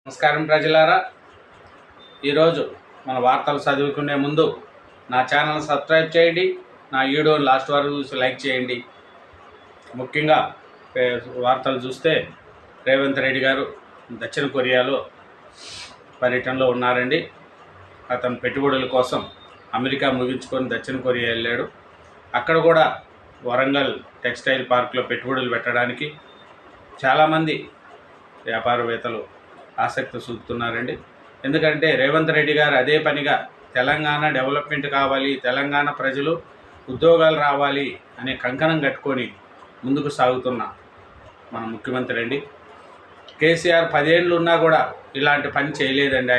నమస్కారం ప్రజలారా, ఈరోజు మన వార్తలు చదువుకునే ముందు నా ఛానల్ సబ్స్క్రైబ్ చేయండి. నా వీడియో లాస్ట్ వరకు చూసి లైక్ చేయండి. ముఖ్యంగా వార్తలు చూస్తే రేవంత్ రెడ్డి గారు దక్షిణ కొరియాలో పర్యటనలో ఉన్నారండి. అతను పెట్టుబడుల కోసం అమెరికా ముగించుకొని దక్షిణ కొరియా వెళ్ళాడు. అక్కడ కూడా వరంగల్ టెక్స్టైల్ పార్క్లో పెట్టుబడులు పెట్టడానికి చాలామంది వ్యాపారవేత్తలు ఆసక్తి చూపుతున్నారండి. ఎందుకంటే రేవంత్ రెడ్డి గారు అదే పనిగా తెలంగాణ డెవలప్మెంట్ కావాలి, తెలంగాణ ప్రజలు ఉద్యోగాలు రావాలి అనే కంకణం కట్టుకొని ముందుకు సాగుతున్న మన ముఖ్యమంత్రి అండి. కేసీఆర్ 10 ఏళ్ళు ఉన్నా కూడా ఇలాంటి పని చేయలేదండి.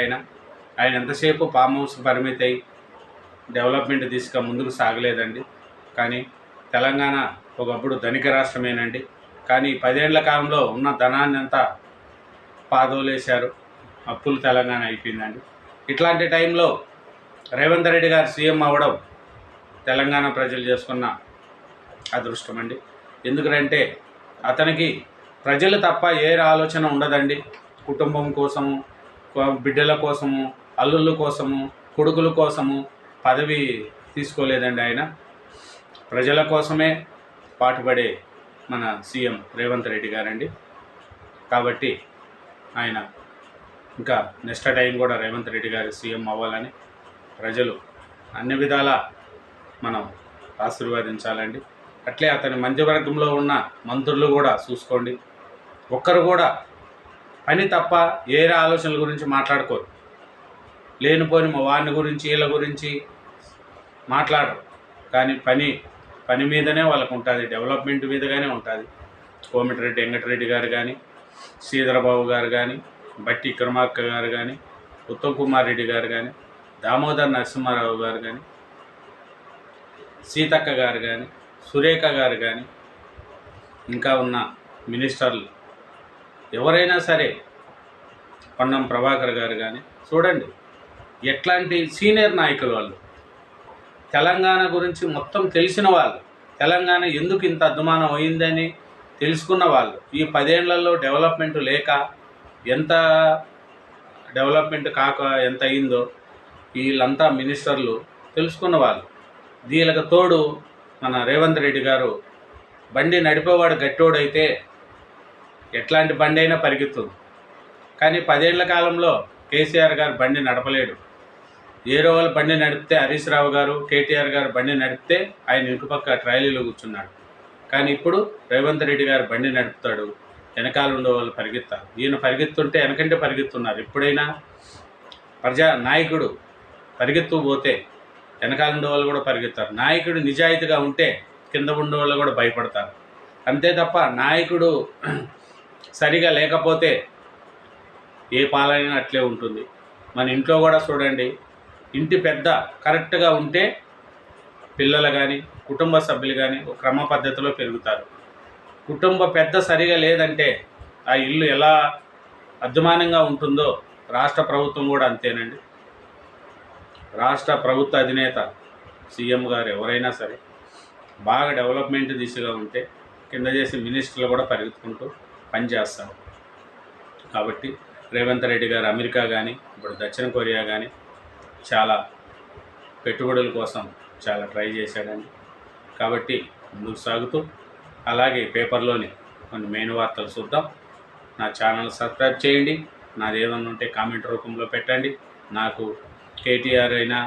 ఆయన ఎంతసేపు ఫామ్ హౌస్కి పరిమితి అయి డెవలప్మెంట్ ముందుకు సాగలేదండి. కానీ తెలంగాణ ఒకప్పుడు ధనిక రాష్ట్రమేనండి. కానీ 10 ఏళ్ల కాలంలో ఉన్న ధనాన్ని అంతా పాదోలేశారు. అప్పులు తెలంగాణ అయిపోయిందండి. ఇట్లాంటి టైంలో రేవంత్ రెడ్డి గారు సీఎం అవ్వడం తెలంగాణ ప్రజలు చేసుకున్న అదృష్టం అండి. ఎందుకంటే అతనికి ప్రజలు తప్ప ఏ ఆలోచన ఉండదండి. కుటుంబం కోసము, బిడ్డల కోసము, అల్లుళ్ళ కోసము, కొడుకుల కోసము పదవి తీసుకోలేదండి. ఆయన ప్రజల కోసమే పాటుపడే మన సీఎం రేవంత్ రెడ్డి గారండి. కాబట్టి ఆయన ఇంకా నెక్స్ట్ టైం కూడా రేవంత్ రెడ్డి గారి సీఎం అవ్వాలని ప్రజలు అన్ని విధాల మనం ఆశీర్వదించాలండి. అట్లే అతని మంత్రివర్గంలో ఉన్న మంత్రులు కూడా చూసుకోండి. ఒక్కరు కూడా పని తప్ప ఏ ఆలోచనల గురించి మాట్లాడుకోరు. లేనిపోని వారిని గురించి వీళ్ళ గురించి మాట్లాడరు. కానీ పని మీదనే వాళ్ళకు ఉంటుంది, డెవలప్మెంట్ మీదగానే ఉంటుంది. కోమటిరెడ్డి వెంకటరెడ్డి గారు కానీ, శ్రీధరబాబు గారు కానీ, బట్టి విక్రమార్క గారు కానీ, ఉత్తమ్ కుమార్ రెడ్డి గారు కానీ, దామోదర్ నరసింహారావు గారు కానీ, సీతక్క గారు కానీ, సురేఖ గారు కానీ, ఇంకా ఉన్న మినిస్టర్లు ఎవరైనా సరే, పొన్నం ప్రభాకర్ గారు కానీ చూడండి, ఎట్లాంటి సీనియర్ నాయకులు వాళ్ళు. తెలంగాణ గురించి మొత్తం తెలిసిన వాళ్ళు, తెలంగాణ ఎందుకు ఇంత అద్దుమానం అయిందని తెలుసుకున్న వాళ్ళు. ఈ 10 ఏళ్లలో డెవలప్మెంట్ లేక ఎంత డెవలప్మెంట్ కాక ఎంత అయిందో వీళ్ళంతా మినిస్టర్లు తెలుసుకున్న వాళ్ళు. వీళ్ళకి తోడు మన రేవంత్ రెడ్డి గారు బండి నడిపేవాడు గట్టోడైతే ఎట్లాంటి బండి అయినా పరిగెత్తుంది. కానీ 10 ఏళ్ల కాలంలో కేసీఆర్ గారు బండి నడపలేడు. ఏరో వాళ్ళు బండి నడిపితే హరీష్ రావు గారు, కేటీఆర్ గారు బండి నడిపితే ఆయన ఇంటిపక్క ట్రైలీలో కూర్చున్నాడు. కానీ ఇప్పుడు రేవంత్ రెడ్డి గారు బండి నడుపుతాడు, వెనకాల ఉండే వాళ్ళు పరిగెత్తారు. ఈయన పరిగెత్తుంటే వెనకంటే పరిగెత్తున్నారు. ఎప్పుడైనా నాయకుడు పరిగెత్తు పోతే వెనకాల ఉండే వాళ్ళు కూడా పరిగెత్తారు. నాయకుడు నిజాయితీగా ఉంటే కింద ఉండే వాళ్ళు కూడా భయపడతారు. అంతే తప్ప నాయకుడు సరిగా లేకపోతే ఏ పాలన అట్లే ఉంటుంది. మన ఇంట్లో కూడా చూడండి, ఇంటి పెద్ద కరెక్ట్గా ఉంటే పిల్లలు కానీ, కుటుంబ సభ్యులు కానీ ఒక క్రమ పద్ధతిలో పెరుగుతారు. కుటుంబ పెద్ద సరిగా లేదంటే ఆ ఇల్లు ఎలా అద్దుమానంగా ఉంటుందో రాష్ట్ర ప్రభుత్వం కూడా అంతేనండి. రాష్ట్ర ప్రభుత్వ అధినేత సీఎం గారు ఎవరైనా సరే బాగా డెవలప్మెంట్ దిశగా ఉంటే కింద చేసి మినిస్టర్లు కూడా పరిగెత్తుకుంటూ పనిచేస్తారు. కాబట్టి రేవంత్ రెడ్డి గారు అమెరికా కానీ, ఇప్పుడు దక్షిణ కొరియా కానీ చాలా పెట్టుబడుల కోసం చాలా ట్రై చేశాడండి. కాబట్టి ముందుకు సాగుతూ అలాగే పేపర్లోని కొన్ని మెయిన్ వార్తలు చూద్దాం. నా ఛానల్ సబ్స్క్రైబ్ చేయండి. నాది ఏమన్నా ఉంటే కామెంట్ రూపంలో పెట్టండి. నాకు కేటీఆర్ అయినా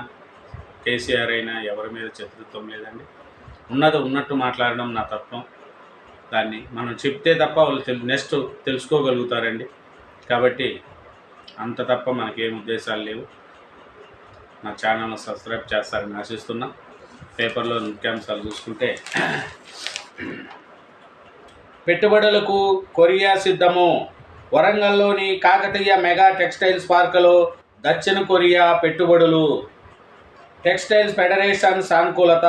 కేసీఆర్ అయినా ఎవరి మీద శత్రుత్వం లేదండి. ఉన్నది ఉన్నట్టు మాట్లాడడం నా తత్వం. దాన్ని మనం చెప్తే తప్ప వాళ్ళు నెక్స్ట్ తెలుసుకోగలుగుతారండి. కాబట్టి అంత తప్ప మనకేం ఉద్దేశాలు లేవు. నా ఛానల్ను సబ్స్క్రైబ్ చేస్తారని ఆశిస్తున్నా. పేపర్లో ముఖ్యాంశాలు చూసుకుంటే, పెట్టుబడులకు కొరియా సిద్ధము. వరంగల్లోని కాకతీయ మెగా టెక్స్టైల్స్ పార్కులో దక్షిణ కొరియా పెట్టుబడులు. టెక్స్టైల్స్ ఫెడరేషన్ సానుకూలత.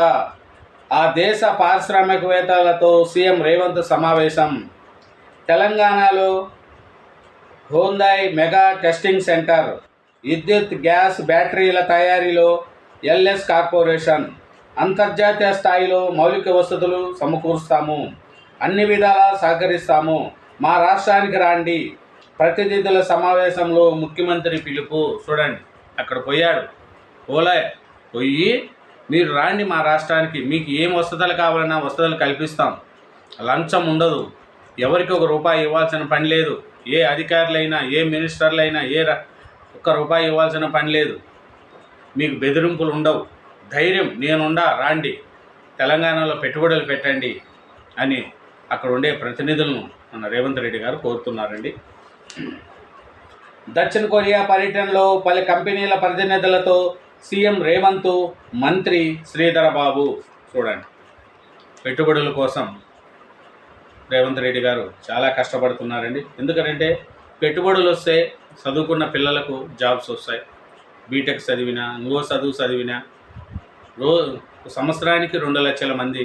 ఆ దేశ పారిశ్రామికవేత్తలతో సీఎం రేవంత్ సమావేశం. తెలంగాణలో హోందాయ్ మెగా టెస్టింగ్ సెంటర్. విద్యుత్, గ్యాస్, బ్యాటరీల తయారీలో ఎల్ఎస్ కార్పొరేషన్. అంతర్జాతీయ స్థాయిలో మౌలిక వసతులు సమకూరుస్తాము, అన్ని విధాలా సహకరిస్తాము. మా రాష్ట్రానికి రాండి. ప్రతినిధుల సమావేశంలో ముఖ్యమంత్రి పిలుపు. చూడండి, అక్కడ పోయాడు. పోయి మీరు రాండి మా రాష్ట్రానికి, మీకు ఏం వసతులు కావాలన్నా వసతులు కల్పిస్తాం, లంచం ఉండదు, ఎవరికి ఒక రూపాయి ఇవ్వాల్సిన పని లేదు, ఏ అధికారులైనా ఏ మినిస్టర్లైనా ఒక్క రూపాయి ఇవ్వాల్సిన పని లేదు, మీకు బెదిరింపులు ఉండవు, ధైర్యం నేనుండా, రాండి తెలంగాణలో పెట్టుబడులు పెట్టండి అని అక్కడ ఉండే ప్రతినిధులను మన రేవంత్ రెడ్డి గారు కోరుతున్నారండి. దక్షిణ కొరియా పర్యటనలో పలు కంపెనీల ప్రతినిధులతో సీఎం రేవంత్, మంత్రి శ్రీధర్ బాబు. చూడండి, పెట్టుబడుల కోసం రేవంత్ రెడ్డి గారు చాలా కష్టపడుతున్నారండి. ఎందుకంటే పెట్టుబడులు వస్తే చదువుకున్న పిల్లలకు జాబ్స్ వస్తాయి. బీటెక్ చదివినా, ఇంకో చదివినా సంవత్సరానికి 2 లక్షల మంది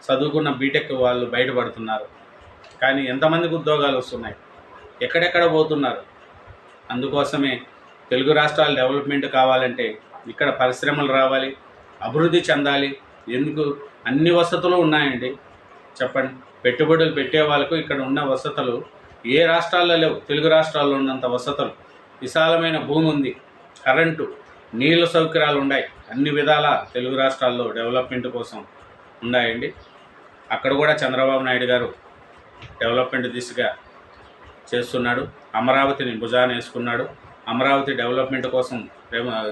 చదువుకున్న బీటెక్ వాళ్ళు బయటపడుతున్నారు. కానీ ఎంతమందికి ఉద్యోగాలు వస్తున్నాయి, ఎక్కడెక్కడ పోతున్నారు? అందుకోసమే తెలుగు రాష్ట్రాల డెవలప్మెంట్ కావాలంటే ఇక్కడ పరిశ్రమలు రావాలి, అభివృద్ధి చెందాలి. ఎందుకు అన్ని వసతులు ఉన్నాయండి చెప్పండి. పెట్టుబడులు పెట్టే వాళ్ళకు ఇక్కడ ఉన్న వసతులు ఏ రాష్ట్రాల్లో లేవు. తెలుగు రాష్ట్రాల్లో ఉన్నంత వసతులు, విశాలమైన భూమి ఉంది, కరెంటు, నీళ్ళ సౌకర్యాలు ఉన్నాయి. అన్ని విధాల తెలుగు రాష్ట్రాల్లో డెవలప్మెంట్ కోసం ఉన్నాయండి. అక్కడ కూడా చంద్రబాబు నాయుడు గారు డెవలప్మెంట్ దిశగా చేస్తున్నాడు. అమరావతిని భుజాన వేసుకున్నాడు. అమరావతి డెవలప్మెంట్ కోసం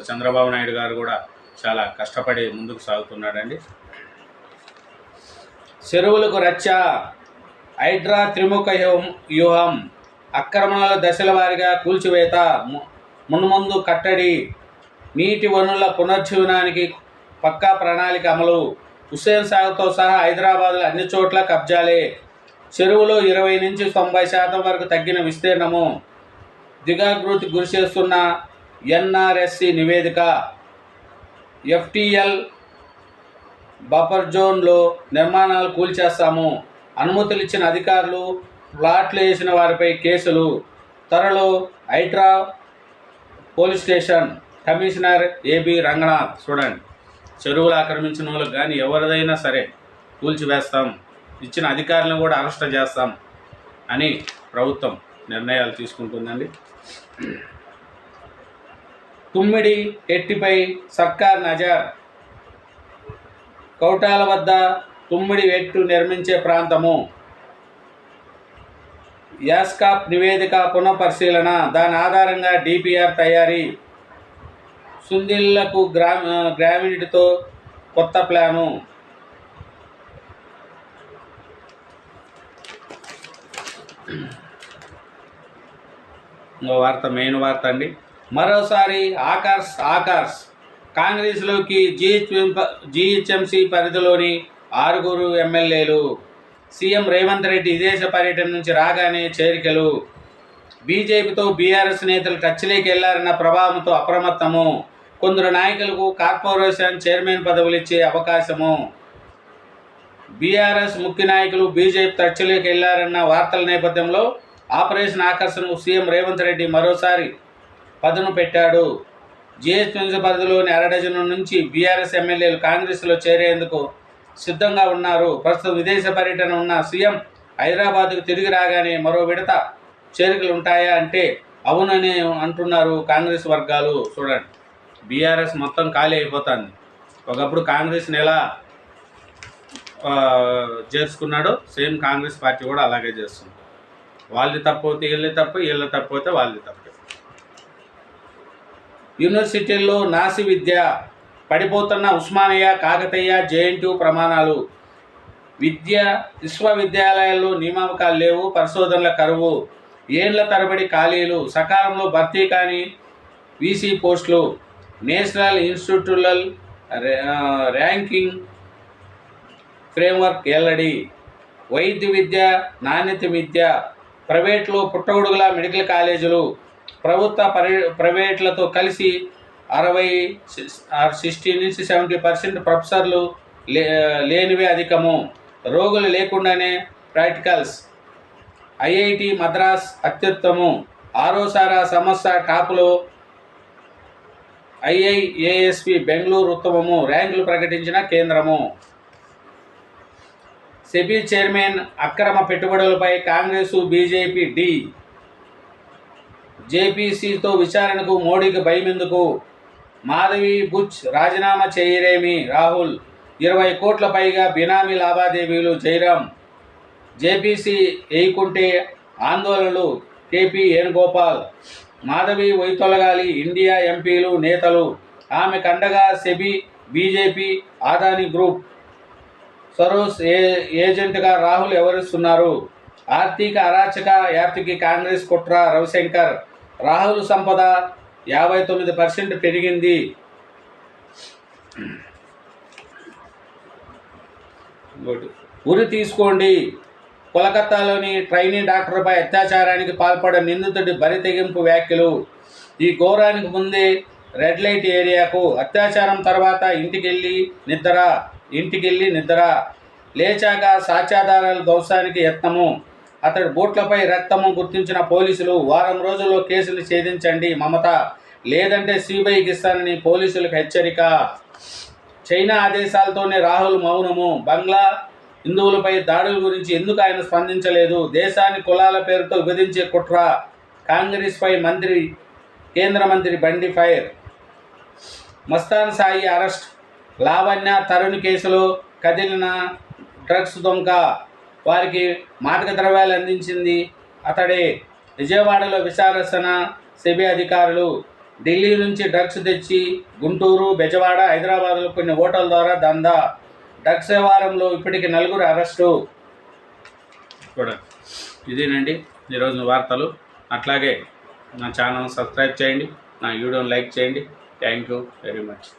చంద్రబాబు నాయుడు గారు కూడా చాలా కష్టపడి ముందుకు సాగుతున్నాడండి. చెరువులకు రచ్చ, హైడ్రా త్రిముఖ వ్యూహం, అక్రమాల దశల వారీగా కూల్చివేత, మున్ముందు కట్టడి, నీటి వనరుల పునర్జీవనానికి పక్కా ప్రణాళిక అమలు, హుస్సేన్ సాగర్తో సహా హైదరాబాద్లో అన్ని చోట్ల కబ్జాలే, చెరువులో 20 నుంచి 90% వరకు తగ్గిన విస్తీర్ణము, దిగాకృతికి గురి చేస్తున్న ఎన్ఆర్ఎస్సి నివేదిక, ఎఫ్టీఎల్ బఫర్ జోన్లో నిర్మాణాలు కూల్చేస్తాము, అనుమతులు ఇచ్చిన అధికారులు ప్లాట్లు వేసిన వారిపై కేసులు, త్వరలో HYDRAA police station, commissioner A B Ranganath. చూడండి, చెరువులు ఆక్రమించిన వాళ్ళకి కానీ ఎవరిదైనా సరే కూల్చివేస్తాం, ఇచ్చిన అధికారులను కూడా అరెస్ట్ చేస్తాం అని ప్రభుత్వం నిర్ణయాలు తీసుకుంటుందండి. తుమ్మిడి ఎట్టిపై సర్కార్ నజర్, కౌటాల వద్ద తుమ్మిడి ఎట్టు నిర్మించే ప్రాంతము, యాస్కాప్ నివేదిక పునఃపరిశీలన, దాని ఆధారంగా డిపిఆర్ తయారీ, సుందిళ్లకు గ్రావిటీతో కొత్త ప్లాను. ఇంకో వార్త, మెయిన్ వార్త అండి. మరోసారి ఆకర్స్ కాంగ్రెస్లోకి జీహెచ్ఎంసీ పరిధిలోని 6 ఎమ్మెల్యేలు. సీఎం రేవంత్ రెడ్డి విదేశ పర్యటన నుంచి రాగానే చేరికలు. బీజేపీతో బీఆర్ఎస్ నేతలు టచ్లోకి వెళ్లారన్న ప్రభావంతో అప్రమత్తము. కొందరు నాయకులకు కార్పొరేషన్ చైర్మన్ పదవులు ఇచ్చే అవకాశము. బీఆర్ఎస్ ముఖ్య నాయకులు బీజేపీ టచ్లోకి వెళ్లారన్న వార్తల నేపథ్యంలో ఆపరేషన్ ఆకర్షణకు సీఎం రేవంత్ రెడ్డి మరోసారి పదును పెట్టాడు. జీహెచ్ఎంసీ పరిధిలోని 1/2 డజను నుంచి బీఆర్ఎస్ ఎమ్మెల్యేలు కాంగ్రెస్లో చేరేందుకు సిద్ధంగా ఉన్నారు. ప్రస్తుతం విదేశ పర్యటన ఉన్న సీఎం హైదరాబాద్కు తిరిగి రాగానే మరో విడత చేరికలు ఉంటాయా అంటే అవునని అంటున్నారు కాంగ్రెస్ వర్గాలు. చూడండి, బీఆర్ఎస్ మొత్తం ఖాళీ అయిపోతుంది. ఒకప్పుడు కాంగ్రెస్ని ఎలా చేర్చుకున్నాడో సేమ్ కాంగ్రెస్ పార్టీ కూడా అలాగే చేస్తుంది. వాళ్ళది తప్పైతే వీళ్ళది తప్పు, వీళ్ళ తప్పైతే వాళ్ళది తప్పు. యూనివర్సిటీల్లో నాసి విద్య, పడిపోతున్న ఉస్మానియా, కాకతీయ, జేఎన్టీయూ ప్రమాణాలు. విశ్వవిద్యాలయాల్లో నియామకాలు లేవు, పరిశోధనల కరువు, ఏళ్ల తరబడి ఖాళీలు, సకాలంలో భర్తీ కాని వీసీ పోస్టులు. నేషనల్ ఇన్స్టిట్యూషనల్ ర్యాంకింగ్ ఫ్రేమ్వర్క్ వెల్లడి. వైద్య విద్య, నాణ్యత విద్య, ప్రైవేట్లో పుట్టగొడుగుల మెడికల్ కాలేజీలు, ప్రభుత్వ ప్రైవేట్లతో కలిసి 60 నుంచి 70% ప్రొఫెసర్లు లేనివే అధికము. రోగులు లేకుండానే ప్రాక్టికల్స్. ఐఐటి మద్రాస్ అత్యుత్తమం. ఆరోసారా సంస్థ టాపులో, ఐఐఏఎస్పి బెంగళూరు ఉత్తమము. ర్యాంకులు ప్రకటించిన కేంద్రము. సెబీ చైర్మన్ అక్రమ పెట్టుబడులపై కాంగ్రెసు బీజేపీ డి. జేపీసీతో విచారణకు మోడీకి భయమెందుకు? మాధవి బుచ్ రాజీనామా చేయరేమి? రాహుల్ 20 కోట్ల పైగా బినామీ లావాదేవీలు. జైరాం జేపీసీ వేయకుంటే ఆందోళనలు. కేపీ వేణుగోపాల్ మాధవి వైతొలగాలి. ఇండియా ఎంపీలు నేతలు ఆమెకు అండగా. SEBI, BJP, Adani group Soros ఏజెంట్గా రాహుల్ వ్యవహరిస్తున్నారు. ఆర్థిక అరాచక యాప్తికి కాంగ్రెస్ కుట్ర. రవిశంకర్ రాహుల్ సంపద 59% పెరిగింది. ఉరి తీసుకోండి. కోలకత్తాలోని ట్రైనీ డాక్టర్పై అత్యాచారానికి పాల్పడిన నిందితుడి బరితెగింపు వ్యాఖ్యలు. ఈ ఘోరానికి ముందే రెడ్ లైట్ ఏరియాకు, అత్యాచారం తర్వాత ఇంటికెళ్ళి నిద్ర, లేచాక సాక్ష్యాధారాల ధ్వంసానికి యత్నము. అతడి బూట్లపై రక్తము గుర్తించిన పోలీసులు. వారం రోజుల్లో కేసులు ఛేదించండి మమత, లేదంటే సిబిఐకి ఇస్తానని పోలీసులకు హెచ్చరిక. చైనా ఆదేశాలతోనే రాహుల్ మౌనము. బంగ్లా హిందువులపై దాడుల గురించి ఎందుకు ఆయన స్పందించలేదు? దేశాన్ని కులాల పేరుతో విభజించే కుట్ర. కాంగ్రెస్పై కేంద్ర మంత్రి బండి ఫైర్. మస్తాన్ సాయి అరెస్ట్. లావణ్య, తరుణ్ కేసులో కదిలిన డ్రగ్స్ దొంగ. వారికి మాదక ద్రవ్యాలు అందించింది అతడే. విజయవాడలో విచారణ. సెబీ అధికారులు ఢిల్లీ నుంచి డ్రగ్స్ తెచ్చి గుంటూరు, బెజవాడ, హైదరాబాద్లో కొన్ని హోటల్ ద్వారా దందా. డ్రగ్స్ వ్యవహారంలో ఇప్పటికి 4 అరెస్టు. కూడా ఇదేనండి ఈరోజు వార్తలు. అట్లాగే నా ఛానల్ సబ్స్క్రైబ్ చేయండి, నా వీడియోని లైక్ చేయండి. Thank you very much.